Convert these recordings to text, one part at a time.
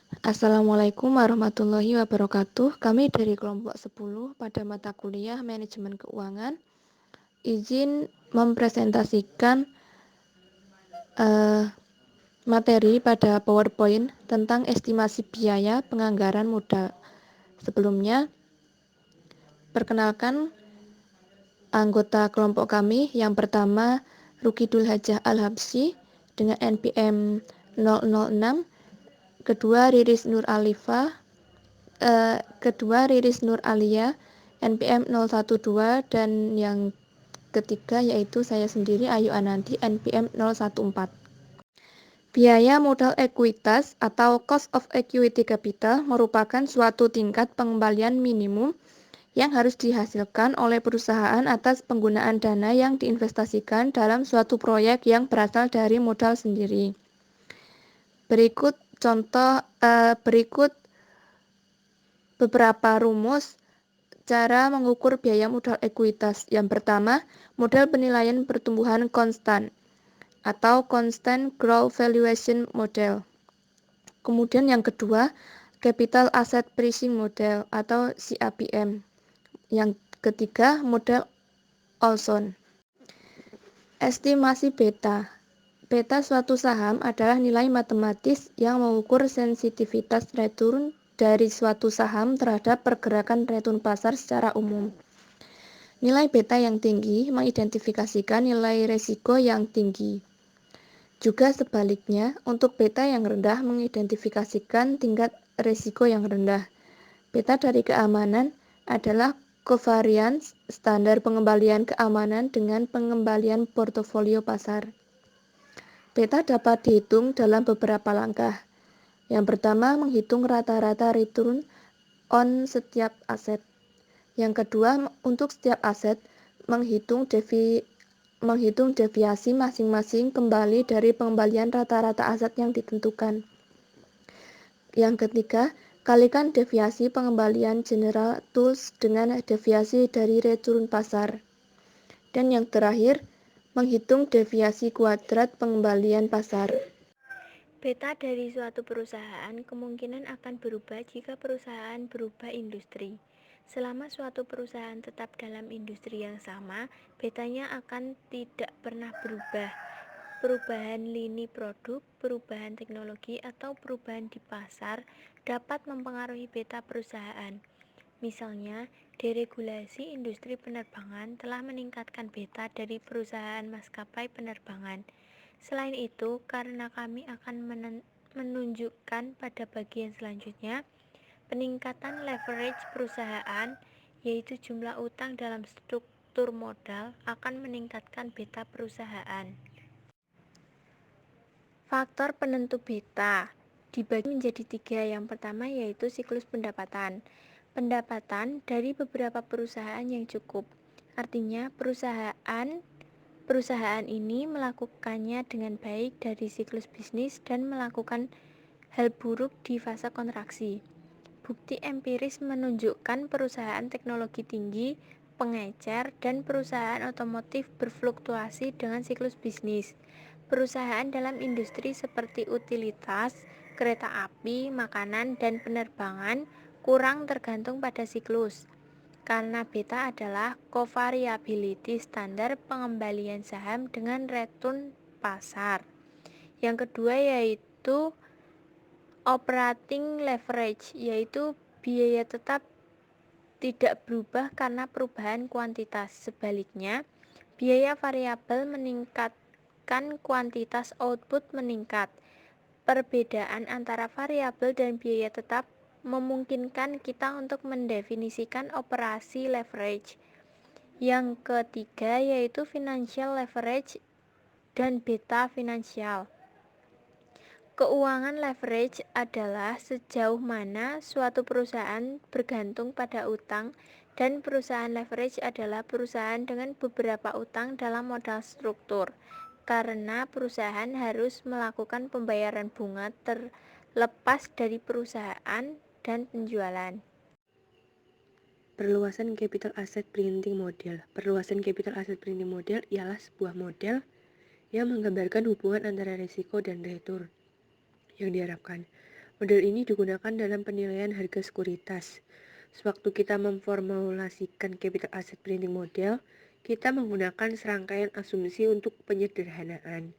Assalamualaikum warahmatullahi wabarakatuh. Kami dari kelompok 10 pada mata kuliah Manajemen Keuangan izin mempresentasikan materi pada PowerPoint tentang estimasi biaya penganggaran modal. Sebelumnya, perkenalkan anggota kelompok kami. Yang pertama, Rukidul Hajah Al-Habsyi dengan NPM 006, kedua Riris Nur Alifa, kedua Riris Nur Alia NPM 012, dan yang ketiga yaitu saya sendiri Ayu Ananti NPM 014. Biaya modal ekuitas atau cost of equity capital merupakan suatu tingkat pengembalian minimum yang harus dihasilkan oleh perusahaan atas penggunaan dana yang diinvestasikan dalam suatu proyek yang berasal dari modal sendiri. Berikut beberapa rumus cara mengukur biaya modal ekuitas. Yang pertama, model penilaian pertumbuhan konstan atau Constant Growth Valuation Model. Kemudian yang kedua, Capital Asset Pricing Model atau CAPM. Yang ketiga, model Olson. Estimasi beta. Beta suatu saham adalah nilai matematis yang mengukur sensitivitas return dari suatu saham terhadap pergerakan return pasar secara umum. Nilai beta yang tinggi mengidentifikasikan nilai resiko yang tinggi. Juga sebaliknya, untuk beta yang rendah mengidentifikasikan tingkat resiko yang rendah. Beta dari keamanan adalah covariance standar pengembalian keamanan dengan pengembalian portofolio pasar. Beta dapat dihitung dalam beberapa langkah. Yang pertama, menghitung rata-rata return on setiap aset. Yang kedua, untuk setiap aset, menghitung deviasi masing-masing kembali dari pengembalian rata-rata aset yang ditentukan. Yang ketiga, kalikan deviasi pengembalian general tools dengan deviasi dari return pasar. Dan yang terakhir, menghitung deviasi kuadrat pengembalian pasar. Beta dari suatu perusahaan kemungkinan akan berubah jika perusahaan berubah industri. Selama suatu perusahaan tetap dalam industri yang sama, betanya akan tidak pernah berubah. Perubahan lini produk, perubahan teknologi, atau perubahan di pasar dapat mempengaruhi beta perusahaan. Misalnya, deregulasi industri penerbangan telah meningkatkan beta dari perusahaan maskapai penerbangan. Selain itu, karena kami akan menunjukkan pada bagian selanjutnya, peningkatan leverage perusahaan, yaitu jumlah utang dalam struktur modal, akan meningkatkan beta perusahaan. Faktor penentu beta dibagi menjadi 3. Yang pertama yaitu siklus pendapatan. Pendapatan dari beberapa perusahaan yang cukup. Artinya perusahaan ini melakukannya dengan baik dari siklus bisnis dan melakukan hal buruk di fase kontraksi. Bukti empiris menunjukkan perusahaan teknologi tinggi, pengecer, dan perusahaan otomotif berfluktuasi dengan siklus bisnis. Perusahaan dalam industri seperti utilitas, kereta api, makanan, dan penerbangan kurang tergantung pada siklus. Karena beta adalah covariability standar pengembalian saham dengan return pasar. Yang kedua yaitu operating leverage, yaitu biaya tetap tidak berubah karena perubahan kuantitas. Sebaliknya, biaya variabel meningkatkan kuantitas output meningkat. Perbedaan antara variabel dan biaya tetap memungkinkan kita untuk mendefinisikan operasi leverage. Yang ketiga yaitu financial leverage dan beta finansial. Keuangan leverage adalah sejauh mana suatu perusahaan bergantung pada utang, dan perusahaan leverage adalah perusahaan dengan beberapa utang dalam modal struktur. Karena perusahaan harus melakukan pembayaran bunga terlepas dari perusahaan dan penjualan. Perluasan Capital Asset Printing Model. Perluasan Capital Asset Printing Model ialah sebuah model yang menggambarkan hubungan antara risiko dan return yang diharapkan. Model ini digunakan dalam penilaian harga sekuritas. Sewaktu kita memformulasikan capital asset printing model, kita menggunakan serangkaian asumsi untuk penyederhanaan.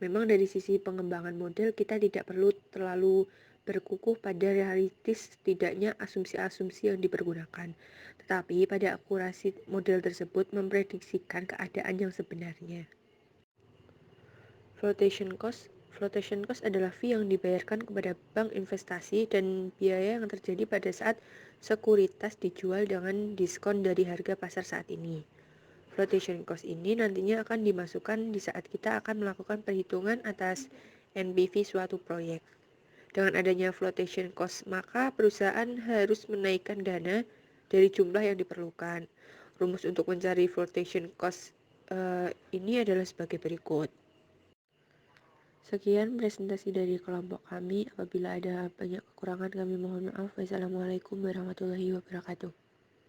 Memang dari sisi pengembangan model kita tidak perlu terlalu berkukuh pada realistis tidaknya asumsi-asumsi yang dipergunakan. Tetapi pada akurasi model tersebut memprediksikan keadaan yang sebenarnya. Flotation cost adalah fee yang dibayarkan kepada bank investasi dan biaya yang terjadi pada saat sekuritas dijual dengan diskon dari harga pasar saat ini. Flotation cost ini nantinya akan dimasukkan di saat kita akan melakukan perhitungan atas NPV suatu proyek. Dengan adanya flotation cost, maka perusahaan harus menaikkan dana dari jumlah yang diperlukan. Rumus untuk mencari flotation cost ini adalah sebagai berikut. Sekian presentasi dari kelompok kami. Apabila ada banyak kekurangan, kami mohon maaf. Wassalamualaikum warahmatullahi wabarakatuh.